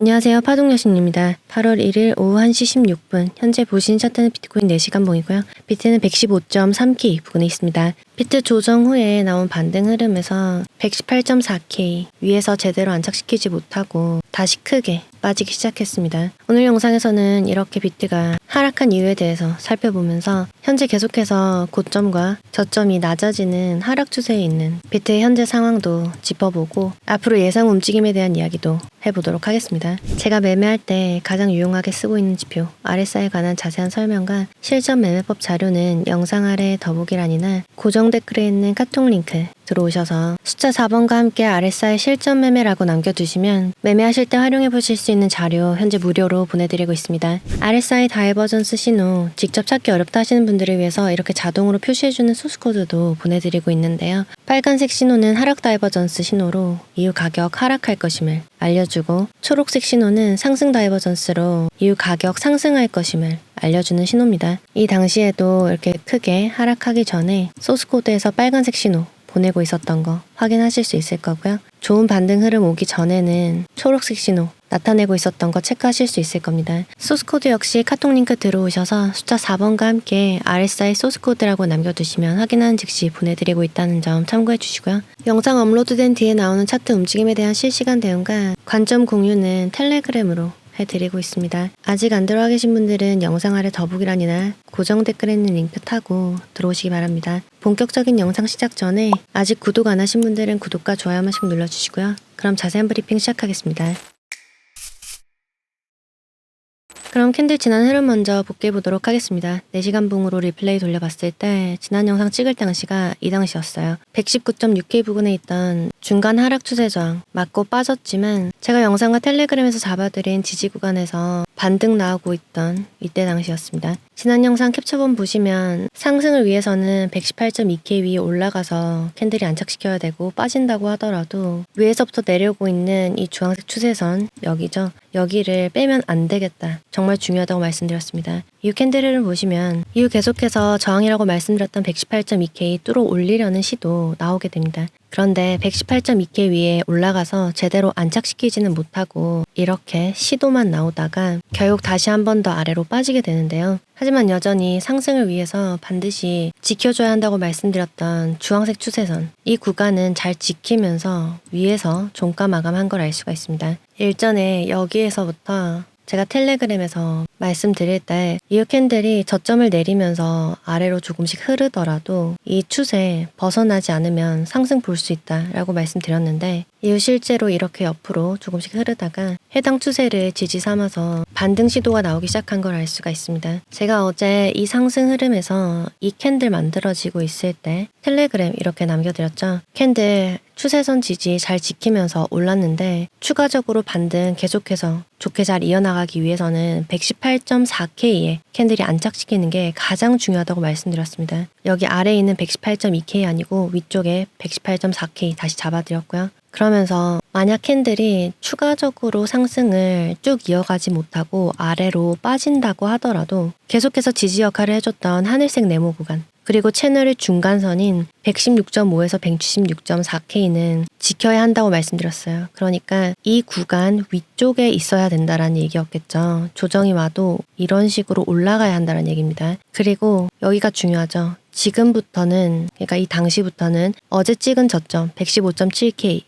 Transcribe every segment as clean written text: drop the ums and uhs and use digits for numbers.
안녕하세요. 파동여신입니다. 8월 1일 오후 1시 16분 현재 보신 차트는 비트코인 4시간 봉이고요. 비트는 115.3K 부근에 있습니다. 비트 조정 후에 나온 반등 흐름에서 118.4K 위에서 제대로 안착시키지 못하고 다시 크게 빠지기 시작했습니다. 오늘 영상에서는 이렇게 비트가 하락한 이유에 대해서 살펴보면서 현재 계속해서 고점과 저점이 낮아지는 하락 추세에 있는 비트의 현재 상황도 짚어보고 앞으로 예상 움직임에 대한 이야기도 해보도록 하겠습니다. 제가 매매할 때 가장 유용하게 쓰고 있는 지표 RSI에 관한 자세한 설명과 실전 매매법 자료는 영상 아래 더보기란이나 고정 댓글에 있는 카톡 링크 들어오셔서 숫자 4번과 함께 RSI 실전 매매라고 남겨두시면 매매하실 때 활용해 보실 수 있는 자료 현재 무료로 보내드리고 있습니다. RSI 다이버전스 신호 직접 찾기 어렵다 하시는 분들을 위해서 이렇게 자동으로 표시해주는 소스코드도 보내드리고 있는데요. 빨간색 신호는 하락 다이버전스 신호로 이후 가격 하락할 것임을 알려주고, 초록색 신호는 상승 다이버전스로 이후 가격 상승할 것임을 알려주는 신호입니다. 이 당시에도 이렇게 크게 하락하기 전에 소스코드에서 빨간색 신호 보내고 있었던 거 확인하실 수 있을 거고요. 좋은 반등 흐름 오기 전에는 초록색 신호 나타내고 있었던 거 체크하실 수 있을 겁니다. 소스코드 역시 카톡 링크 들어오셔서 숫자 4번과 함께 RSI 소스코드라고 남겨두시면 확인하는 즉시 보내드리고 있다는 점 참고해 주시고요. 영상 업로드된 뒤에 나오는 차트 움직임에 대한 실시간 대응과 관점 공유는 텔레그램으로 해드리고 있습니다. 아직 안 들어와 계신 분들은 영상 아래 더보기란이나 고정 댓글에 있는 링크 타고 들어오시기 바랍니다. 본격적인 영상 시작 전에 아직 구독 안 하신 분들은 구독과 좋아요 한 번씩 눌러주시고요. 그럼 자세한 브리핑 시작하겠습니다. 그럼 캔들 지난 흐름 먼저 복귀해 보도록 하겠습니다. 4시간 봉으로 리플레이 돌려봤을 때 지난 영상 찍을 당시가 이 당시였어요. 119.6K 부근에 있던 중간 하락 추세 저항 맞고 빠졌지만 제가 영상과 텔레그램에서 잡아드린 지지 구간에서 반등 나오고 있던 이때 당시였습니다. 지난 영상 캡처본 보시면 상승을 위해서는 118.2K 위에 올라가서 캔들이 안착시켜야 되고, 빠진다고 하더라도 위에서부터 내려오고 있는 이 주황색 추세선 여기죠. 여기를 빼면 안 되겠다. 정말 중요하다고 말씀드렸습니다. 이후 캔들을 보시면 이후 계속해서 저항이라고 말씀드렸던 118.2K 뚫어 올리려는 시도 나오게 됩니다. 그런데 118.2K 위에 올라가서 제대로 안착시키지는 못하고 이렇게 시도만 나오다가 결국 다시 한 번 더 아래로 빠지게 되는데요. 하지만 여전히 상승을 위해서 반드시 지켜줘야 한다고 말씀드렸던 주황색 추세선, 이 구간은 잘 지키면서 위에서 종가 마감한 걸 알 수가 있습니다. 일전에 여기에서부터 제가 텔레그램에서 말씀드릴 때 이후 캔들이 저점을 내리면서 아래로 조금씩 흐르더라도 이 추세 벗어나지 않으면 상승 볼 수 있다라고 말씀드렸는데, 이후 실제로 이렇게 옆으로 조금씩 흐르다가 해당 추세를 지지 삼아서 반등 시도가 나오기 시작한 걸 알 수가 있습니다. 제가 어제 이 상승 흐름에서 이 캔들 만들어지고 있을 때 텔레그램 이렇게 남겨드렸죠. 캔들 추세선 지지 잘 지키면서 올랐는데 추가적으로 반등 계속해서 좋게 잘 이어나가기 위해서는 118.4K에 캔들이 안착시키는 게 가장 중요하다고 말씀드렸습니다. 여기 아래에 있는 118.2K 아니고 위쪽에 118.4K 다시 잡아드렸고요. 그러면서 만약 캔들이 추가적으로 상승을 쭉 이어가지 못하고 아래로 빠진다고 하더라도 계속해서 지지 역할을 해줬던 하늘색 네모 구간, 그리고 채널의 중간선인 116.5에서 176.4K는 지켜야 한다고 말씀드렸어요. 그러니까 이 구간 위쪽에 있어야 된다라는 얘기였겠죠. 조정이 와도 이런 식으로 올라가야 한다는 얘기입니다. 그리고 여기가 중요하죠. 지금부터는, 그러니까 이 당시부터는 어제 찍은 저점 115.7K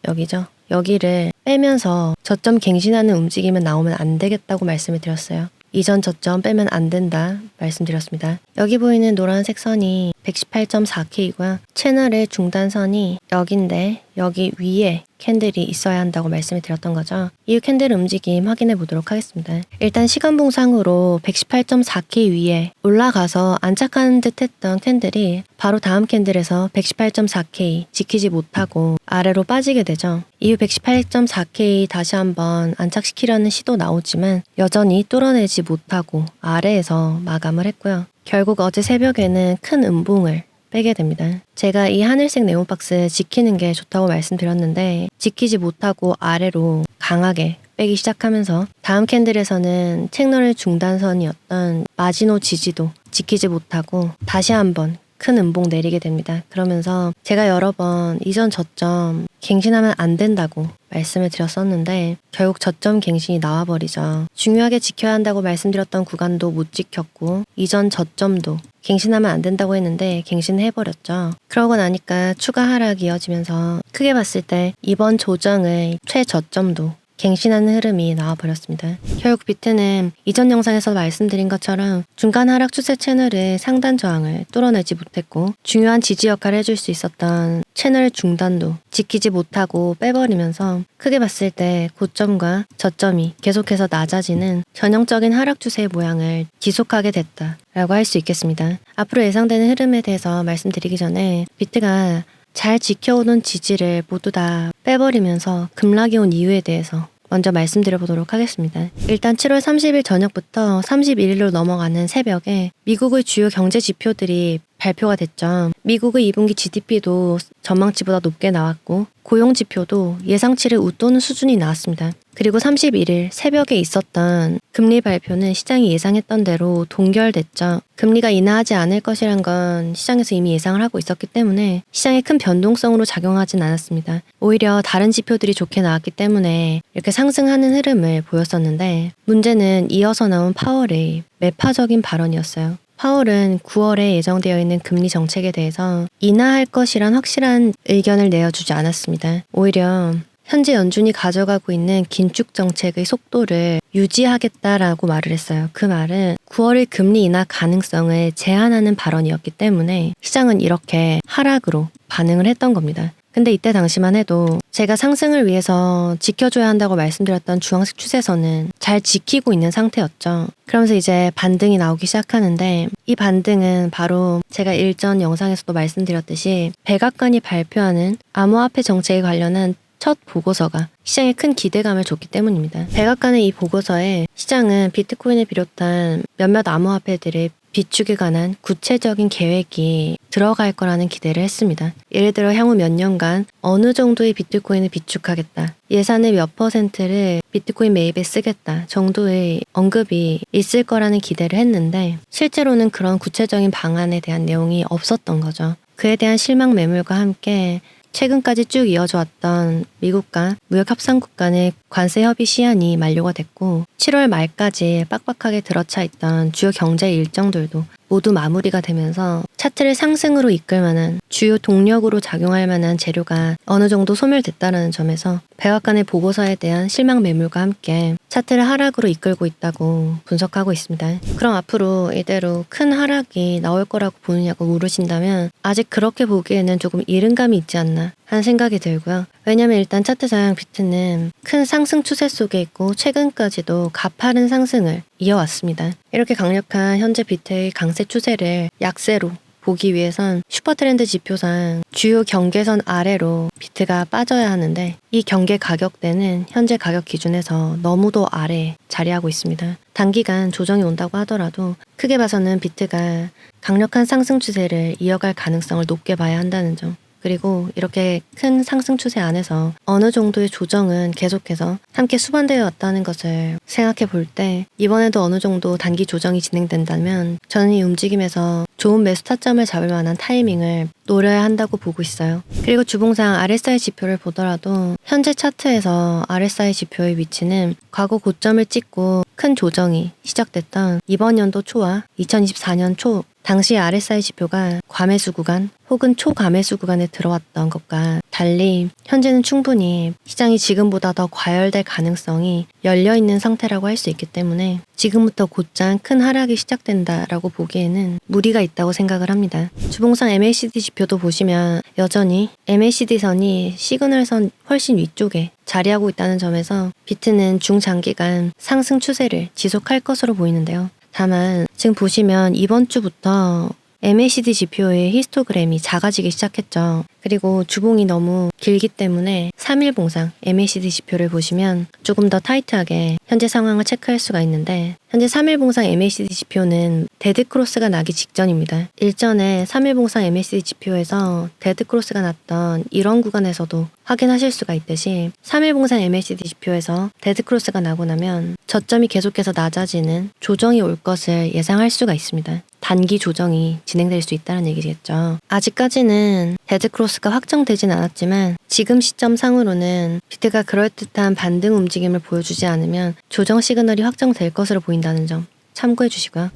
여기죠. 여기를 빼면서 저점 갱신하는 움직임은 나오면 안 되겠다고 말씀을 드렸어요. 이전 저점 빼면 안 된다 말씀드렸습니다. 여기 보이는 노란색 선이 118.4K이고요. 채널의 중단선이 여긴데 여기 위에 캔들이 있어야 한다고 말씀을 드렸던 거죠. 이후 캔들 움직임 확인해 보도록 하겠습니다. 일단 시간봉상으로 118.4K 위에 올라가서 안착하는 듯 했던 캔들이 바로 다음 캔들에서 118.4K 지키지 못하고 아래로 빠지게 되죠. 이후 118.4K 다시 한번 안착시키려는 시도 나오지만 여전히 뚫어내지 못하고 아래에서 마감을 했고요. 결국 어제 새벽에는 큰 음봉을 빼게 됩니다. 제가 이 하늘색 네모박스 지키는 게 좋다고 말씀드렸는데 지키지 못하고 아래로 강하게 빼기 시작하면서 다음 캔들에서는 채널의 중단선이었던 마지노 지지도 지키지 못하고 다시 한번 큰 음봉 내리게 됩니다. 그러면서 제가 여러 번 이전 저점 갱신하면 안 된다고 말씀을 드렸었는데 결국 저점 갱신이 나와버리죠. 중요하게 지켜야 한다고 말씀드렸던 구간도 못 지켰고 이전 저점도 갱신하면 안 된다고 했는데 갱신해버렸죠. 그러고 나니까 추가 하락이 이어지면서 크게 봤을 때 이번 조정의 최저점도 갱신하는 흐름이 나와버렸습니다. 결국 비트는 이전 영상에서 말씀드린 것처럼 중간 하락 추세 채널의 상단 저항을 뚫어내지 못했고 중요한 지지 역할을 해줄 수 있었던 채널 중단도 지키지 못하고 빼버리면서 크게 봤을 때 고점과 저점이 계속해서 낮아지는 전형적인 하락 추세의 모양을 지속하게 됐다라고 할 수 있겠습니다. 앞으로 예상되는 흐름에 대해서 말씀드리기 전에 비트가 잘 지켜오던 지지를 모두 다 빼버리면서 급락이 온 이유에 대해서 먼저 말씀드려 보도록 하겠습니다. 일단 7월 30일 저녁부터 31일로 넘어가는 새벽에 미국의 주요 경제 지표들이 발표가 됐죠. 미국의 2분기 GDP도 전망치보다 높게 나왔고 고용 지표도 예상치를 웃도는 수준이 나왔습니다. 그리고 31일 새벽에 있었던 금리 발표는 시장이 예상했던 대로 동결됐죠. 금리가 인하하지 않을 것이란 건 시장에서 이미 예상을 하고 있었기 때문에 시장에 큰 변동성으로 작용하진 않았습니다. 오히려 다른 지표들이 좋게 나왔기 때문에 이렇게 상승하는 흐름을 보였었는데 문제는 이어서 나온 파월의 매파적인 발언이었어요. 파월은 9월에 예정되어 있는 금리 정책에 대해서 인하할 것이란 확실한 의견을 내어주지 않았습니다. 오히려 현재 연준이 가져가고 있는 긴축 정책의 속도를 유지하겠다라고 말을 했어요. 그 말은 9월의 금리 인하 가능성을 제한하는 발언이었기 때문에 시장은 이렇게 하락으로 반응을 했던 겁니다. 근데 이때 당시만 해도 제가 상승을 위해서 지켜줘야 한다고 말씀드렸던 주황색 추세선은 잘 지키고 있는 상태였죠. 그러면서 이제 반등이 나오기 시작하는데 이 반등은 바로 제가 일전 영상에서도 말씀드렸듯이 백악관이 발표하는 암호화폐 정책에 관련한 첫 보고서가 시장에 큰 기대감을 줬기 때문입니다. 백악관의 이 보고서에 시장은 비트코인을 비롯한 몇몇 암호화폐들의 비축에 관한 구체적인 계획이 들어갈 거라는 기대를 했습니다. 예를 들어 향후 몇 년간 어느 정도의 비트코인을 비축하겠다. 예산의 몇 %를 비트코인 매입에 쓰겠다 정도의 언급이 있을 거라는 기대를 했는데 실제로는 그런 구체적인 방안에 대한 내용이 없었던 거죠. 그에 대한 실망 매물과 함께 최근까지 쭉 이어져 왔던 미국과 무역협상국 간의 관세 협의 시한이 만료가 됐고 7월 말까지 빡빡하게 들어차 있던 주요 경제 일정들도 모두 마무리가 되면서 차트를 상승으로 이끌 만한 주요 동력으로 작용할 만한 재료가 어느 정도 소멸됐다는 점에서 백악관의 보고서에 대한 실망 매물과 함께 차트를 하락으로 이끌고 있다고 분석하고 있습니다. 그럼 앞으로 이대로 큰 하락이 나올 거라고 보느냐고 물으신다면 아직 그렇게 보기에는 조금 이른 감이 있지 않나 하는 생각이 들고요. 왜냐면 일단 차트상 비트는 큰 상승 추세 속에 있고 최근까지도 가파른 상승을 이어왔습니다. 이렇게 강력한 현재 비트의 강세 추세를 약세로 보기 위해선 슈퍼트렌드 지표상 주요 경계선 아래로 비트가 빠져야 하는데 이 경계 가격대는 현재 가격 기준에서 너무도 아래에 자리하고 있습니다. 단기간 조정이 온다고 하더라도 크게 봐서는 비트가 강력한 상승 추세를 이어갈 가능성을 높게 봐야 한다는 점. 그리고 이렇게 큰 상승 추세 안에서 어느 정도의 조정은 계속해서 함께 수반되어 왔다는 것을 생각해 볼 때 이번에도 어느 정도 단기 조정이 진행된다면 저는 이 움직임에서 좋은 매수 타점을 잡을 만한 타이밍을 노려야 한다고 보고 있어요. 그리고 주봉상 RSI 지표를 보더라도 현재 차트에서 RSI 지표의 위치는 과거 고점을 찍고 큰 조정이 시작됐던 이번 연도 초와 2024년 초 당시 RSI 지표가 과매수 구간 혹은 초과매수 구간에 들어왔던 것과 달리 현재는 충분히 시장이 지금보다 더 과열될 가능성이 열려있는 상태라고 할 수 있기 때문에 지금부터 곧장 큰 하락이 시작된다라고 보기에는 무리가 있다고 생각을 합니다. 주봉상 MACD 지표도 보시면 여전히 MACD 선이 시그널선 훨씬 위쪽에 자리하고 있다는 점에서 비트는 중장기간 상승 추세를 지속할 것으로 보이는데요. 다만 지금 보시면 이번 주부터 MACD 지표의 히스토그램이 작아지기 시작했죠. 그리고 주봉이 너무 길기 때문에 3일 봉상 MACD 지표를 보시면 조금 더 타이트하게 현재 상황을 체크할 수가 있는데 현재 3일 봉상 MACD 지표는 데드크로스가 나기 직전입니다. 일전에 3일 봉상 MACD 지표에서 데드크로스가 났던 이런 구간에서도 확인하실 수가 있듯이 3일 봉상 MACD 지표에서 데드크로스가 나고 나면 저점이 계속해서 낮아지는 조정이 올 것을 예상할 수가 있습니다. 단기 조정이 진행될 수 있다는 얘기겠죠. 아직까지는 데드크로스가 확정되진 않았지만 지금 시점 상으로는 비트가 그럴듯한 반등 움직임을 보여주지 않으면 조정 시그널이 확정될 것으로 보인다는 점 참고해 주시고요.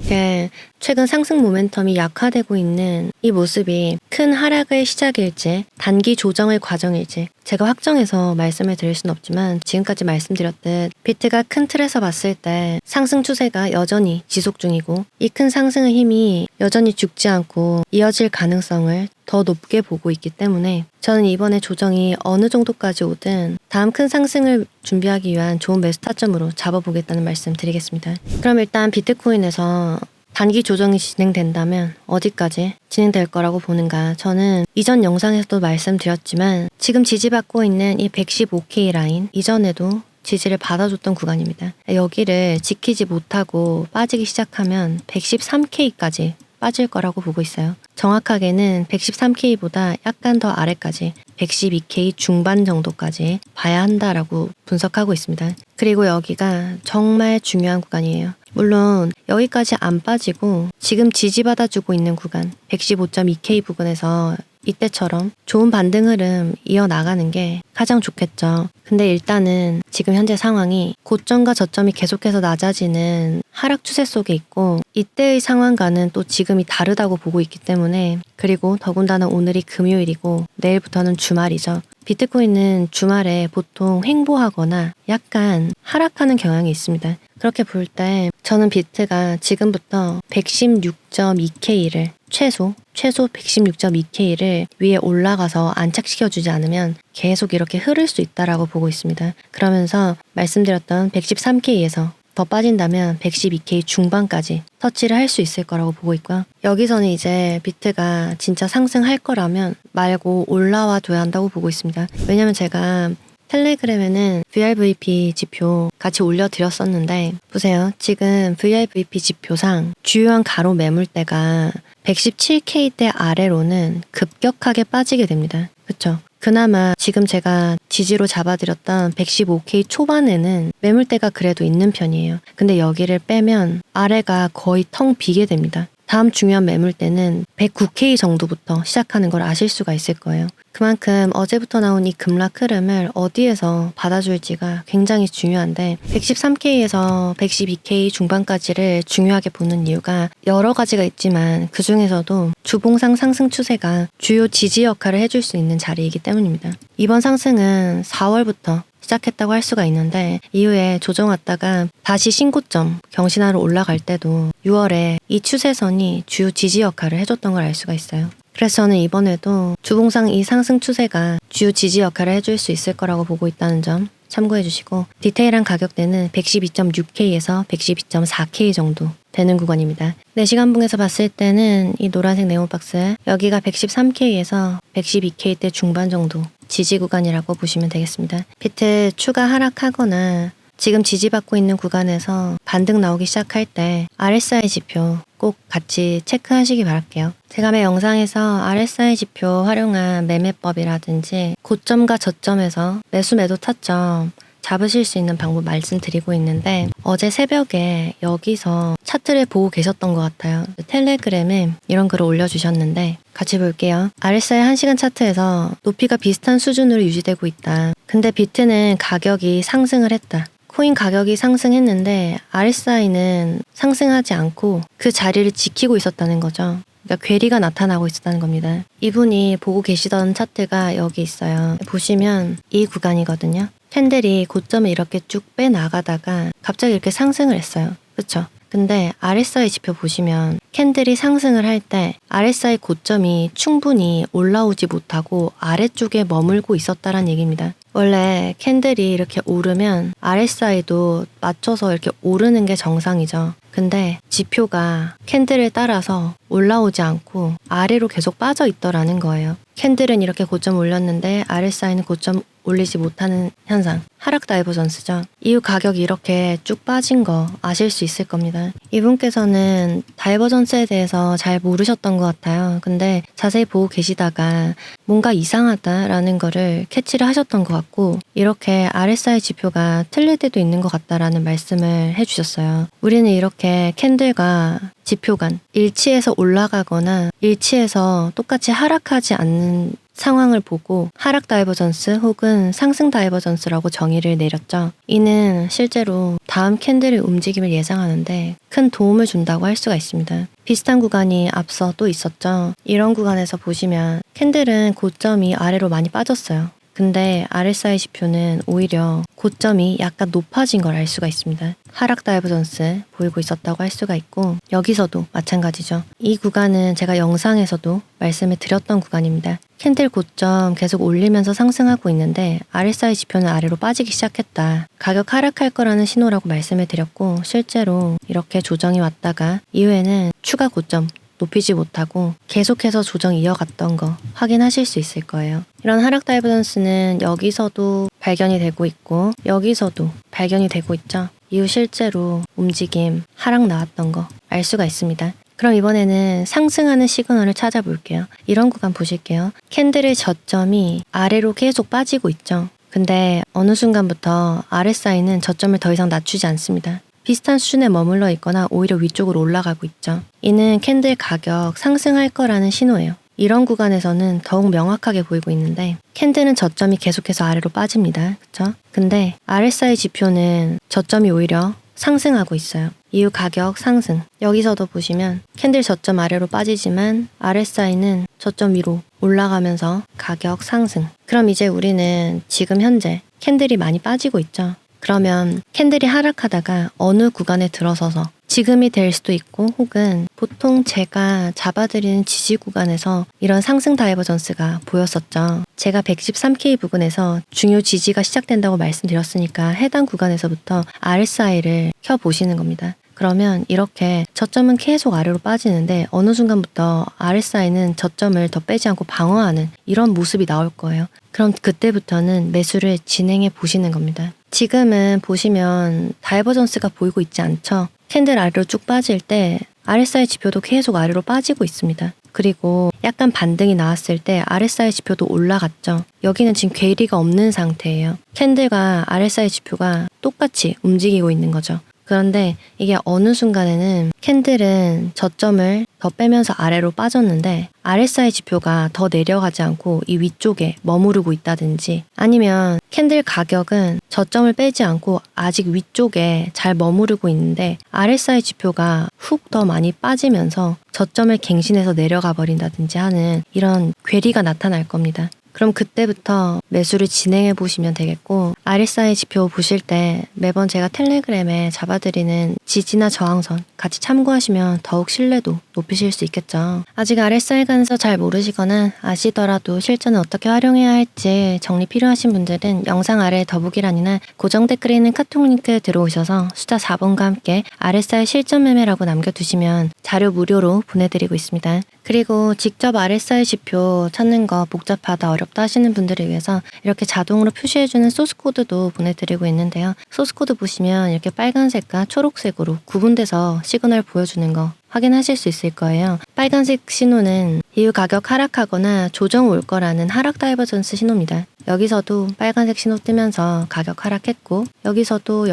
최근 상승 모멘텀이 약화되고 있는 이 모습이 큰 하락의 시작일지 단기 조정의 과정일지 제가 확정해서 말씀을 드릴 수는 없지만 지금까지 말씀드렸듯 비트가 큰 틀에서 봤을 때 상승 추세가 여전히 지속 중이고 이 큰 상승의 힘이 여전히 죽지 않고 이어질 가능성을 더 높게 보고 있기 때문에 저는 이번에 조정이 어느 정도까지 오든 다음 큰 상승을 준비하기 위한 좋은 매수 타점으로 잡아보겠다는 말씀 드리겠습니다. 그럼 일단 비트코인에서 단기 조정이 진행된다면 어디까지 진행될 거라고 보는가? 저는 이전 영상에서도 말씀드렸지만 지금 지지받고 있는 이 115K 라인 이전에도 지지를 받아줬던 구간입니다. 여기를 지키지 못하고 빠지기 시작하면 113K까지 빠질 거라고 보고 있어요. 정확하게는 113K보다 약간 더 아래까지 112K 중반 정도까지 봐야 한다라고 분석하고 있습니다. 그리고 여기가 정말 중요한 구간이에요. 물론 여기까지 안 빠지고 지금 지지받아주고 있는 구간 115.2K 부근에서 이때처럼 좋은 반등 흐름 이어나가는 게 가장 좋겠죠. 근데 일단은 지금 현재 상황이 고점과 저점이 계속해서 낮아지는 하락 추세 속에 있고 이때의 상황과는 또 지금이 다르다고 보고 있기 때문에 그리고 더군다나 오늘이 금요일이고 내일부터는 주말이죠. 비트코인은 주말에 보통 횡보하거나 약간 하락하는 경향이 있습니다. 그렇게 볼 때 저는 비트가 지금부터 116.2K를 최소 116.2K를 위에 올라가서 안착시켜주지 않으면 계속 이렇게 흐를 수 있다라고 보고 있습니다. 그러면서 말씀드렸던 113K에서 더 빠진다면 112K 중반까지 터치를 할 수 있을 거라고 보고 있고요. 여기서는 이제 비트가 진짜 상승할 거라면 말고 올라와 둬야 한다고 보고 있습니다. 왜냐면 제가 텔레그램에는 VRVP 지표 같이 올려드렸었는데 보세요. 지금 VRVP 지표상 주요한 가로 매물대가 117K대 아래로는 급격하게 빠지게 됩니다. 그쵸? 그나마 지금 제가 지지로 잡아드렸던 115K 초반에는 매물대가 그래도 있는 편이에요. 근데 여기를 빼면 아래가 거의 텅 비게 됩니다. 다음 중요한 매물대는 109K 정도부터 시작하는 걸 아실 수가 있을 거예요. 그만큼 어제부터 나온 이 급락 흐름을 어디에서 받아줄지가 굉장히 중요한데 113K에서 112K 중반까지를 중요하게 보는 이유가 여러 가지가 있지만 그 중에서도 주봉상 상승 추세가 주요 지지 역할을 해줄 수 있는 자리이기 때문입니다. 이번 상승은 4월부터 시작했다고 할 수가 있는데 이후에 조정 왔다가 다시 신고점 경신하러 올라갈 때도 6월에 이 추세선이 주요 지지 역할을 해줬던 걸 알 수가 있어요. 그래서 저는 이번에도 주봉상 이 상승 추세가 주요 지지 역할을 해줄 수 있을 거라고 보고 있다는 점 참고해 주시고 디테일한 가격대는 112.6K에서 112.4K 정도 되는 구간입니다. 4시간봉에서 봤을 때는 이 노란색 네모박스 여기가 113K에서 112K대 중반 정도 지지 구간이라고 보시면 되겠습니다. 비트 추가 하락하거나 지금 지지받고 있는 구간에서 반등 나오기 시작할 때 RSI 지표 꼭 같이 체크하시기 바랄게요. 제가 매 영상에서 RSI 지표 활용한 매매법이라든지 고점과 저점에서 매수 매도 타점 잡으실 수 있는 방법 말씀드리고 있는데 어제 새벽에 여기서 차트를 보고 계셨던 것 같아요. 텔레그램에 이런 글을 올려주셨는데 같이 볼게요. RSI 1시간 차트에서 높이가 비슷한 수준으로 유지되고 있다. 근데 비트는 가격이 상승을 했다. 코인 가격이 상승했는데 RSI는 상승하지 않고 그 자리를 지키고 있었다는 거죠. 그러니까 괴리가 나타나고 있었다는 겁니다. 이분이 보고 계시던 차트가 여기 있어요. 보시면 이 구간이거든요. 캔들이 고점을 이렇게 쭉 빼나가다가 갑자기 이렇게 상승을 했어요. 그쵸? 근데 RSI 지표 보시면 캔들이 상승을 할 때 RSI 고점이 충분히 올라오지 못하고 아래쪽에 머물고 있었다는 얘기입니다. 원래 캔들이 이렇게 오르면 RSI도 맞춰서 이렇게 오르는 게 정상이죠. 근데 지표가 캔들을 따라서 올라오지 않고 아래로 계속 빠져 있더라는 거예요. 캔들은 이렇게 고점 올렸는데 RSI는 고점 올리지 못하는 현상, 하락 다이버전스죠. 이후 가격이 이렇게 쭉 빠진 거 아실 수 있을 겁니다. 이분께서는 다이버전스에 대해서 잘 모르셨던 것 같아요. 근데 자세히 보고 계시다가 뭔가 이상하다라는 거를 캐치를 하셨던 것 같고, 이렇게 RSI 지표가 틀릴 때도 있는 것 같다라는 말씀을 해주셨어요. 우리는 이렇게 캔들과 지표 간 일치해서 올라가거나 일치해서 똑같이 하락하지 않는 상황을 보고 하락 다이버전스 혹은 상승 다이버전스라고 정의를 내렸죠. 이는 실제로 다음 캔들의 움직임을 예상하는데 큰 도움을 준다고 할 수가 있습니다. 비슷한 구간이 앞서 또 있었죠. 이런 구간에서 보시면 캔들은 고점이 아래로 많이 빠졌어요. 근데 RSI 지표는 오히려 고점이 약간 높아진 걸 알 수가 있습니다. 하락 다이버전스 보이고 있었다고 할 수가 있고, 여기서도 마찬가지죠. 이 구간은 제가 영상에서도 말씀을 드렸던 구간입니다. 캔들 고점 계속 올리면서 상승하고 있는데 RSI 지표는 아래로 빠지기 시작했다. 가격 하락할 거라는 신호라고 말씀을 드렸고, 실제로 이렇게 조정이 왔다가 이후에는 추가 고점 높이지 못하고 계속해서 조정 이어갔던 거 확인하실 수 있을 거예요. 이런 하락 다이버전스는 여기서도 발견이 되고 있고 여기서도 발견이 되고 있죠. 이후 실제로 움직임, 하락 나왔던 거 알 수가 있습니다. 그럼 이번에는 상승하는 시그널을 찾아볼게요. 이런 구간 보실게요. 캔들의 저점이 아래로 계속 빠지고 있죠. 근데 어느 순간부터 RSI는 저점을 더 이상 낮추지 않습니다. 비슷한 수준에 머물러 있거나 오히려 위쪽으로 올라가고 있죠. 이는 캔들 가격 상승할 거라는 신호예요. 이런 구간에서는 더욱 명확하게 보이고 있는데 캔들은 저점이 계속해서 아래로 빠집니다. 그쵸? 근데 RSI 지표는 저점이 오히려 상승하고 있어요. 이후 가격 상승. 여기서도 보시면 캔들 저점 아래로 빠지지만 RSI는 저점 위로 올라가면서 가격 상승. 그럼 이제 우리는 지금 현재 캔들이 많이 빠지고 있죠. 그러면 캔들이 하락하다가 어느 구간에 들어서서 지금이 될 수도 있고 혹은 보통 제가 잡아드리는 지지 구간에서 이런 상승 다이버전스가 보였었죠. 제가 113K 부근에서 중요 지지가 시작된다고 말씀드렸으니까 해당 구간에서부터 RSI를 켜보시는 겁니다. 그러면 이렇게 저점은 계속 아래로 빠지는데 어느 순간부터 RSI는 저점을 더 빼지 않고 방어하는 이런 모습이 나올 거예요. 그럼 그때부터는 매수를 진행해 보시는 겁니다. 지금은 보시면 다이버전스가 보이고 있지 않죠? 캔들 아래로 쭉 빠질 때 RSI 지표도 계속 아래로 빠지고 있습니다. 그리고 약간 반등이 나왔을 때 RSI 지표도 올라갔죠. 여기는 지금 괴리가 없는 상태예요. 캔들과 RSI 지표가 똑같이 움직이고 있는 거죠. 그런데 이게 어느 순간에는 캔들은 저점을 더 빼면서 아래로 빠졌는데 RSI 지표가 더 내려가지 않고 이 위쪽에 머무르고 있다든지, 아니면 캔들 가격은 저점을 빼지 않고 아직 위쪽에 잘 머무르고 있는데 RSI 지표가 훅 더 많이 빠지면서 저점을 갱신해서 내려가 버린다든지 하는 이런 괴리가 나타날 겁니다. 그럼 그때부터 매수를 진행해 보시면 되겠고, RSI 지표 보실 때 매번 제가 텔레그램에 잡아드리는 지지나 저항선 같이 참고하시면 더욱 신뢰도 높이실 수 있겠죠. 아직 RSI 관서 잘 모르시거나 아시더라도 실전에 어떻게 활용해야 할지 정리 필요하신 분들은 영상 아래 더보기란이나 고정 댓글에 있는 카톡 링크 들어오셔서 숫자 4번과 함께 RSI 실전 매매라고 남겨두시면 자료 무료로 보내드리고 있습니다. 그리고 직접 RSI 지표 찾는 거 복잡하다 어렵다 하시는 분들을 위해서 이렇게 자동으로 표시해주는 소스코드도 보내드리고 있는데요. 소스코드 보시면 이렇게 빨간색과 초록색으로 구분돼서 시그널 보여주는 거 확인하실 수 있을 거예요. 빨간색 신호는 이후 가격 하락하거나 조정 올 거라는 하락 다이버전스 신호입니다. 여기서도 빨간색 신호 뜨면서 가격 하락했고 여기서도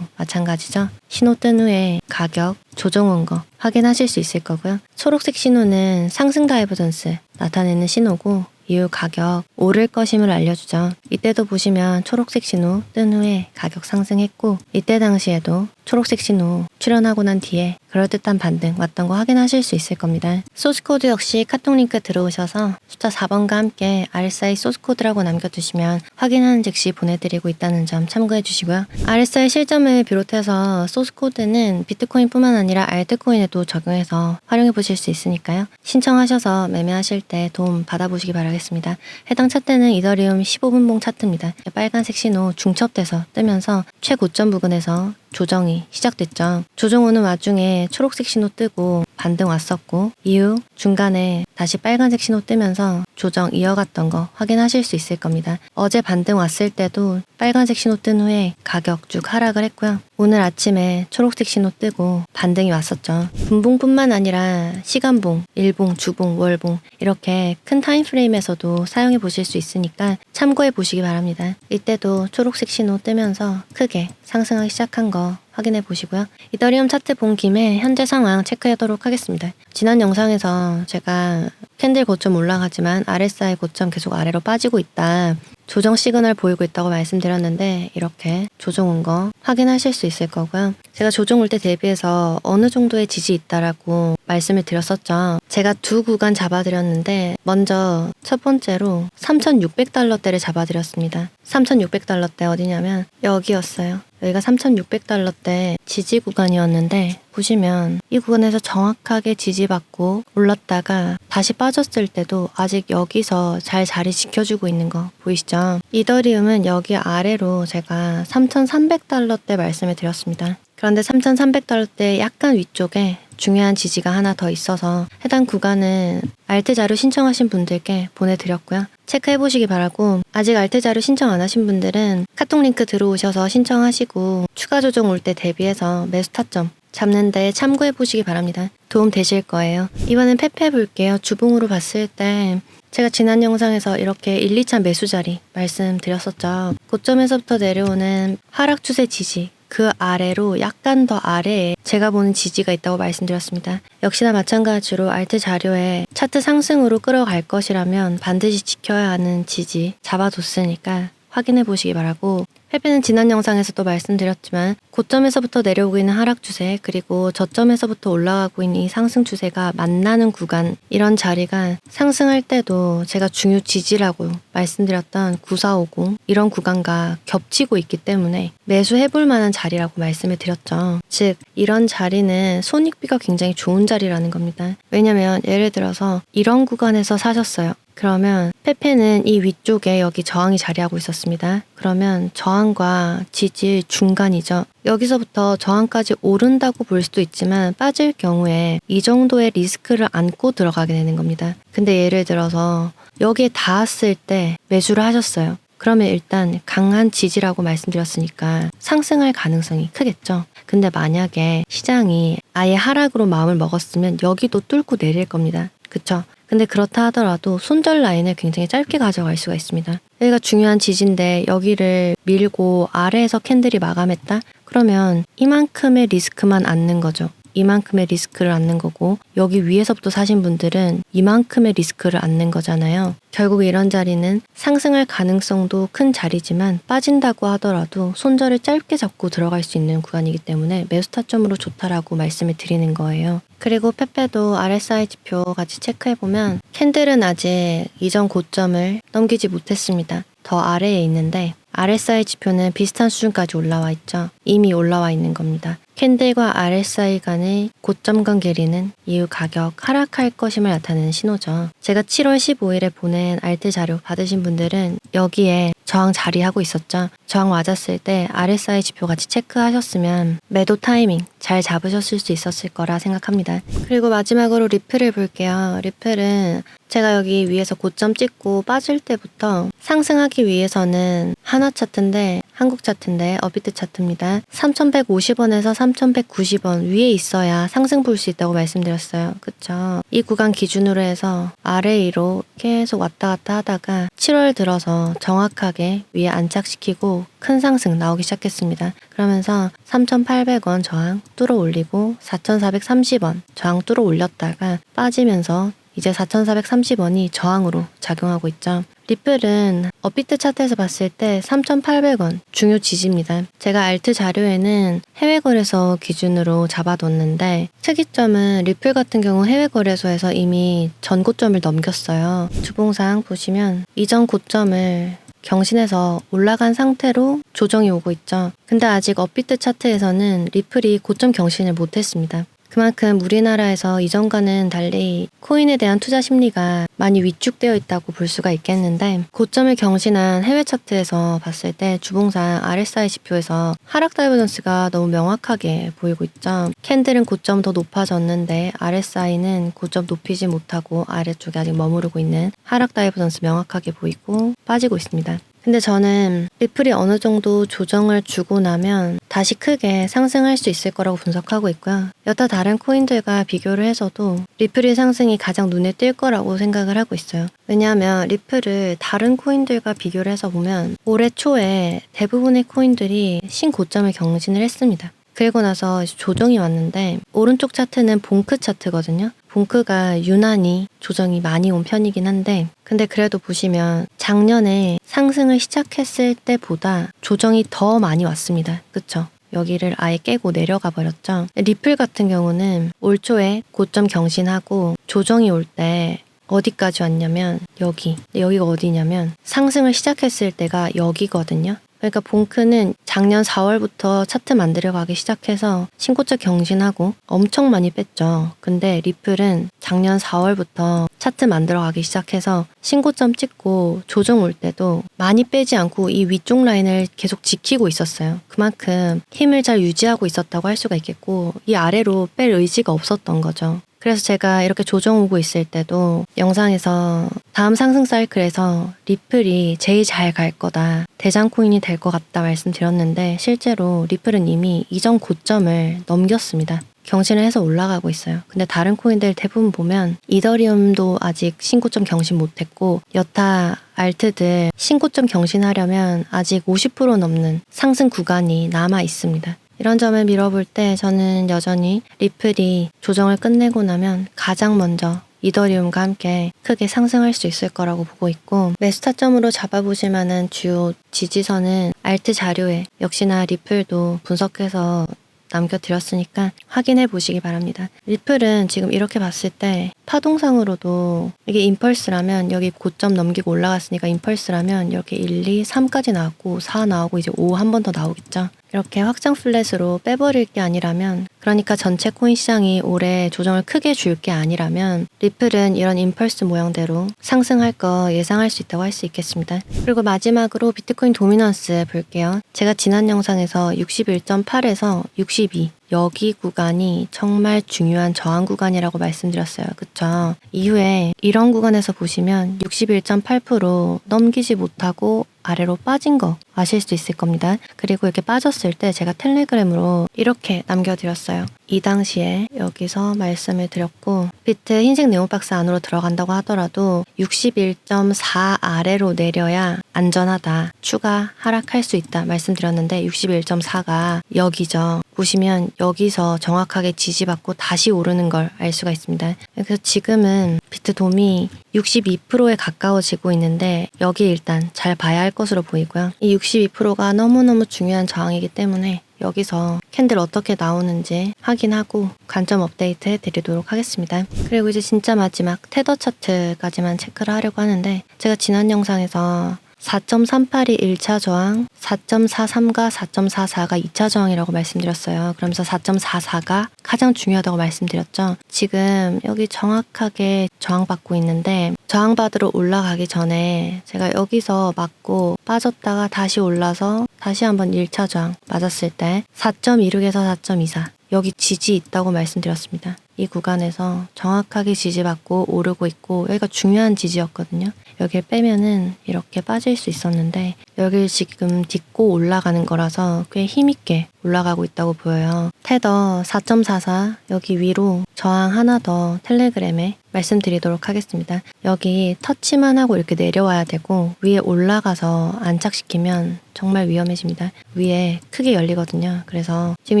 마찬가지죠. 신호 뜬 후에 가격 조정 온 거 확인하실 수 있을 거고요. 초록색 신호는 상승 다이버전스 나타내는 신호고 이후 가격 오를 것임을 알려주죠. 이때도 보시면 초록색 신호 뜬 후에 가격 상승했고 이때 당시에도 초록색 신호 출현하고 난 뒤에 그럴듯한 반등 왔던 거 확인하실 수 있을 겁니다. 소스코드 역시 카톡 링크 들어오셔서 숫자 4번과 함께 RSI 소스코드라고 남겨두시면 확인하는 즉시 보내드리고 있다는 점 참고해 주시고요. RSI 실점을 비롯해서 소스코드는 비트코인뿐만 아니라 알트코인에도 적용해서 활용해 보실 수 있으니까요. 신청하셔서 매매하실 때 도움 받아보시기 바라겠습니다. 해당 차트는 이더리움 15분봉 차트입니다. 빨간색 신호 중첩돼서 뜨면서 최고점 부근에서 조정이 조정이 시작됐죠. 조정 오는 와중에 초록색 신호 뜨고 반등 왔었고 이후 중간에 다시 빨간색 신호 뜨면서 조정 이어갔던 거 확인하실 수 있을 겁니다. 어제 반등 왔을 때도 빨간색 신호 뜬 후에 가격 쭉 하락을 했고요. 오늘 아침에 초록색 신호 뜨고 반등이 왔었죠. 분봉뿐만 아니라 시간봉, 일봉, 주봉, 월봉 이렇게 큰 타임프레임에서도 사용해 보실 수 있으니까 참고해 보시기 바랍니다. 이때도 초록색 신호 뜨면서 크게 상승하기 시작한 거 확인해 보시고요. 이더리움 차트 본 김에 현재 상황 체크하도록 하겠습니다. 지난 영상에서 제가 캔들 고점 올라가지만 RSI 고점 계속 아래로 빠지고 있다. 조정 시그널 보이고 있다고 말씀드렸는데 이렇게 조정 온 거 확인하실 수 있을 거고요. 제가 조정 올 때 대비해서 어느 정도의 지지 있다라고 말씀을 드렸었죠. 제가 두 구간 잡아드렸는데 먼저 첫 번째로 3,600달러대를 잡아드렸습니다. 3,600달러대 어디냐면 여기였어요. 여기가 3,600달러대 지지 구간이었는데 보시면 이 구간에서 정확하게 지지받고 올랐다가 다시 빠졌을 때도 아직 여기서 잘 자리 지켜주고 있는 거 보이시죠? 이더리움은 여기 아래로 제가 3,300달러대 말씀을 드렸습니다. 그런데 3,300달러대 약간 위쪽에 중요한 지지가 하나 더 있어서 해당 구간은 알트 자료 신청하신 분들께 보내드렸고요. 체크해보시기 바라고 아직 알트 자료 신청 안 하신 분들은 카톡 링크 들어오셔서 신청하시고 추가 조정 올 때 대비해서 매수 타점 잡는데 참고해보시기 바랍니다. 도움 되실 거예요. 이번엔 페페 볼게요. 주봉으로 봤을 때 제가 지난 영상에서 이렇게 1, 2차 매수 자리 말씀드렸었죠. 고점에서부터 내려오는 하락 추세 지지 그 아래로 약간 더 아래에 제가 보는 지지가 있다고 말씀드렸습니다. 역시나 마찬가지로 알트 자료에 차트 상승으로 끌어갈 것이라면 반드시 지켜야 하는 지지 잡아뒀으니까 확인해 보시기 바라고 페페는 지난 영상에서도 말씀드렸지만 고점에서부터 내려오고 있는 하락 추세 그리고 저점에서부터 올라가고 있는 이 상승 추세가 만나는 구간 이런 자리가 상승할 때도 제가 중요 지지라고 말씀드렸던 9450 이런 구간과 겹치고 있기 때문에 매수해볼 만한 자리라고 말씀을 드렸죠. 즉 이런 자리는 손익비가 굉장히 좋은 자리라는 겁니다. 왜냐면 예를 들어서 이런 구간에서 사셨어요. 그러면 페페는 이 위쪽에 여기 저항이 자리하고 있었습니다. 그러면 저항과 지지 중간이죠. 여기서부터 저항까지 오른다고 볼 수도 있지만 빠질 경우에 이 정도의 리스크를 안고 들어가게 되는 겁니다. 근데 예를 들어서 여기에 닿았을 때 매수를 하셨어요. 그러면 일단 강한 지지라고 말씀드렸으니까 상승할 가능성이 크겠죠. 근데 만약에 시장이 아예 하락으로 마음을 먹었으면 여기도 뚫고 내릴 겁니다. 그쵸? 근데 그렇다 하더라도 손절 라인을 굉장히 짧게 가져갈 수가 있습니다. 여기가 중요한 지지인데 여기를 밀고 아래에서 캔들이 마감했다? 그러면 이만큼의 리스크만 안는 거죠. 이만큼의 리스크를 안는 거고 여기 위에서부터 사신 분들은 이만큼의 리스크를 안는 거잖아요. 결국 이런 자리는 상승할 가능성도 큰 자리지만 빠진다고 하더라도 손절을 짧게 잡고 들어갈 수 있는 구간이기 때문에 매수 타점으로 좋다라고 말씀을 드리는 거예요. 그리고 페페도 RSI 지표 같이 체크해보면 캔들은 아직 이전 고점을 넘기지 못했습니다. 더 아래에 있는데 RSI 지표는 비슷한 수준까지 올라와 있죠. 이미 올라와 있는 겁니다. 캔들과 RSI 간의 고점 간 괴리는 이후 가격 하락할 것임을 나타내는 신호죠. 제가 7월 15일에 보낸 알트 자료 받으신 분들은 여기에 저항 자리하고 있었죠. 저항 맞았을 때 RSI 지표 같이 체크하셨으면 매도 타이밍 잘 잡으셨을 수 있었을 거라 생각합니다. 그리고 마지막으로 리플을 볼게요. 리플은 제가 여기 위에서 고점 찍고 빠질 때부터 상승하기 위해서는 하나 차트인데 한국 차트인데 업비트 차트입니다. 3,150원에서 3,190원 위에 있어야 상승 볼 수 있다고 말씀드렸어요. 그쵸? 이 구간 기준으로 해서 아래 위로 계속 왔다 갔다 하다가 7월 들어서 정확하게 위에 안착시키고 큰 상승 나오기 시작했습니다. 그러면서 3,800원 저항 뚫어 올리고 4,430원 저항 뚫어 올렸다가 빠지면서 이제 4,430원이 저항으로 작용하고 있죠. 리플은 업비트 차트에서 봤을 때 3,800원 중요 지지입니다. 제가 알트 자료에는 해외 거래소 기준으로 잡아뒀는데 특이점은 리플 같은 경우 해외 거래소에서 이미 전 고점을 넘겼어요. 주봉상 보시면 이전 고점을 경신해서 올라간 상태로 조정이 오고 있죠. 근데 아직 업비트 차트에서는 리플이 고점 경신을 못했습니다. 그만큼 우리나라에서 이전과는 달리 코인에 대한 투자 심리가 많이 위축되어 있다고 볼 수가 있겠는데, 고점을 경신한 해외 차트에서 봤을 때 주봉상 RSI 지표에서 하락 다이버전스가 너무 명확하게 보이고 있죠. 캔들은 고점 더 높아졌는데 RSI는 고점 높이지 못하고 아래쪽에 아직 머무르고 있는 하락 다이버전스 명확하게 보이고 빠지고 있습니다. 근데 저는 리플이 어느 정도 조정을 주고 나면 다시 크게 상승할 수 있을 거라고 분석하고 있고요. 여타 다른 코인들과 비교를 해서도 리플의 상승이 가장 눈에 띌 거라고 생각을 하고 있어요. 왜냐하면 리플을 다른 코인들과 비교를 해서 보면 올해 초에 대부분의 코인들이 신고점을 경신을 했습니다. 그리고 나서 조정이 왔는데, 오른쪽 차트는 봉크 차트거든요. 봉크가 유난히 조정이 많이 온 편이긴 한데, 근데 그래도 보시면 작년에 상승을 시작했을 때보다 조정이 더 많이 왔습니다. 그쵸? 여기를 아예 깨고 내려가 버렸죠. 리플 같은 경우는 올 초에 고점 경신하고 조정이 올 때 어디까지 왔냐면 여기가 어디냐면 상승을 시작했을 때가 여기거든요. 그러니까 봉크는 작년 4월부터 차트 만들어 가기 시작해서 신고점 경신하고 엄청 많이 뺐죠. 근데 리플은 작년 4월부터 차트 만들어 가기 시작해서 신고점 찍고 조정 올 때도 많이 빼지 않고 이 위쪽 라인을 계속 지키고 있었어요. 그만큼 힘을 잘 유지하고 있었다고 할 수가 있겠고, 이 아래로 뺄 의지가 없었던 거죠. 그래서 제가 이렇게 조정 오고 있을 때도 영상에서 다음 상승 사이클에서 리플이 제일 잘 갈 거다, 대장 코인이 될 것 같다 말씀드렸는데, 실제로 리플은 이미 이전 고점을 넘겼습니다. 경신을 해서 올라가고 있어요. 근데 다른 코인들 대부분 보면 이더리움도 아직 신고점 경신 못했고, 여타 알트들 신고점 경신하려면 아직 50% 넘는 상승 구간이 남아 있습니다. 이런 점을 밀어볼 때 저는 여전히 리플이 조정을 끝내고 나면 가장 먼저 이더리움과 함께 크게 상승할 수 있을 거라고 보고 있고, 매수 타점으로 잡아보실 만한 주요 지지선은 알트 자료에 역시나 리플도 분석해서 남겨드렸으니까 확인해 보시기 바랍니다. 리플은 지금 이렇게 봤을 때 파동상으로도 이게 임펄스라면 여기 고점 넘기고 올라갔으니까 임펄스라면 이렇게 1, 2, 3까지 나왔고 4 나오고 이제 5 한 번 더 나오겠죠. 이렇게 확장 플랫으로 빼버릴 게 아니라면, 그러니까 전체 코인 시장이 올해 조정을 크게 줄 게 아니라면 리플은 이런 임펄스 모양대로 상승할 거 예상할 수 있다고 할 수 있겠습니다. 그리고 마지막으로 비트코인 도미넌스 볼게요. 제가 지난 영상에서 61.8에서 62 여기 구간이 정말 중요한 저항 구간이라고 말씀드렸어요. 그쵸? 이후에 이런 구간에서 보시면 61.8% 넘기지 못하고 아래로 빠진 거 아실 수 있을 겁니다. 그리고 이렇게 빠졌을 때 제가 텔레그램으로 이렇게 남겨드렸어요. 이 당시에 여기서 말씀을 드렸고, 비트 흰색 네모박스 안으로 들어간다고 하더라도 61.4 아래로 내려야 안전하다, 추가 하락할 수 있다 말씀드렸는데, 61.4가 여기죠. 보시면 여기서 정확하게 지지받고 다시 오르는 걸 알 수가 있습니다. 그래서 지금은 비트돔이 62%에 가까워지고 있는데, 여기 일단 잘 봐야 할 것으로 보이고요. 이 62%가 너무너무 중요한 저항이기 때문에 여기서 캔들 어떻게 나오는지 확인하고 관점 업데이트 해드리도록 하겠습니다. 그리고 이제 진짜 마지막 테더 차트까지만 체크를 하려고 하는데, 제가 지난 영상에서 4.38이 1차 저항, 4.43과 4.44가 2차 저항이라고 말씀드렸어요. 그러면서 4.44가 가장 중요하다고 말씀드렸죠. 지금 여기 정확하게 저항받고 있는데, 저항받으러 올라가기 전에 제가 여기서 맞고 빠졌다가 다시 올라서 다시 한번 1차 저항 맞았을 때 4.26에서 4.24 여기 지지 있다고 말씀드렸습니다. 이 구간에서 정확하게 지지받고 오르고 있고, 여기가 중요한 지지였거든요. 여길 빼면은 이렇게 빠질 수 있었는데 여길 지금 딛고 올라가는 거라서 꽤 힘있게 올라가고 있다고 보여요. 테더 4.44 여기 위로 저항 하나 더 텔레그램에 말씀드리도록 하겠습니다. 여기 터치만 하고 이렇게 내려와야 되고, 위에 올라가서 안착시키면 정말 위험해집니다. 위에 크게 열리거든요. 그래서 지금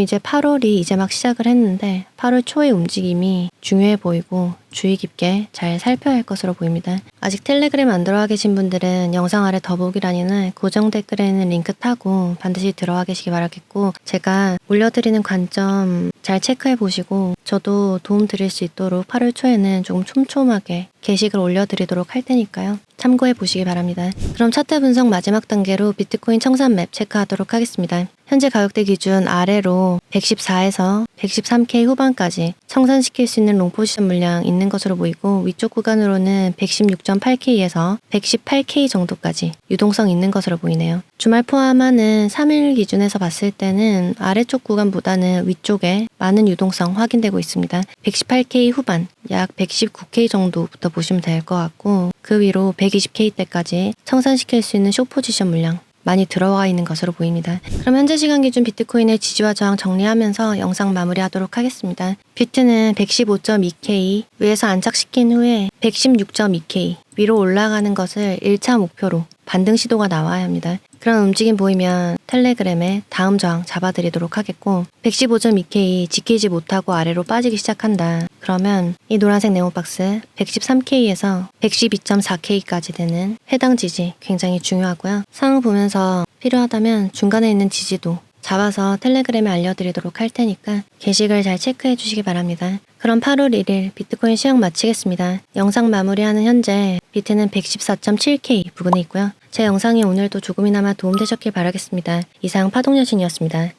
이제 8월이 이제 막 시작을 했는데 8월 초의 움직임이 중요해 보이고 주의 깊게 잘 살펴야 할 것으로 보입니다. 아직 텔레그램 안 들어와 계신 분들은 영상 아래 더보기란이나 고정 댓글에 있는 링크 타고 반드시 들어와 계시기 바라겠고, 제가 올려드리는 관점 잘 체크해 보시고 저도 도움 드릴 수 있도록 8월 초에는 조금 촘촘하게 게시글 올려드리도록 할 테니까요. 참고해 보시기 바랍니다. 그럼 차트 분석 마지막 단계로 비트코인 청산 맵 체크하도록 하겠습니다. 현재 가격대 기준 아래로 114에서 113K 후반까지 청산시킬 수 있는 롱 포지션 물량 있는 것으로 보이고 위쪽 구간으로는 116.8K에서 118K 정도까지 유동성 있는 것으로 보이네요. 주말 포함하는 3일 기준에서 봤을 때는 아래쪽 구간보다는 위쪽에 많은 유동성 확인되고 있습니다. 118K 후반, 약 119K 정도부터 보시면 될 것 같고 그 위로 120K대까지 청산시킬 수 있는 숏 포지션 물량 많이 들어와 있는 것으로 보입니다. 그럼 현재 시간 기준 비트코인의 지지와 저항 정리하면서 영상 마무리하도록 하겠습니다. 비트는 115.2K 위에서 안착시킨 후에 116.2K 위로 올라가는 것을 1차 목표로 반등 시도가 나와야 합니다. 그런 움직임 보이면 텔레그램에 다음 저항 잡아드리도록 하겠고 115.2K 지키지 못하고 아래로 빠지기 시작한다. 그러면 이 노란색 네모박스 113K에서 112.4K까지 되는 해당 지지 굉장히 중요하고요. 상황 보면서 필요하다면 중간에 있는 지지도 잡아서 텔레그램에 알려드리도록 할 테니까 게시글 잘 체크해 주시기 바랍니다. 그럼 8월 1일 비트코인 시황 마치겠습니다. 영상 마무리하는 현재 비트는 114.7K 부근에 있고요. 제 영상이 오늘도 조금이나마 도움되셨길 바라겠습니다. 이상 파동여신이었습니다.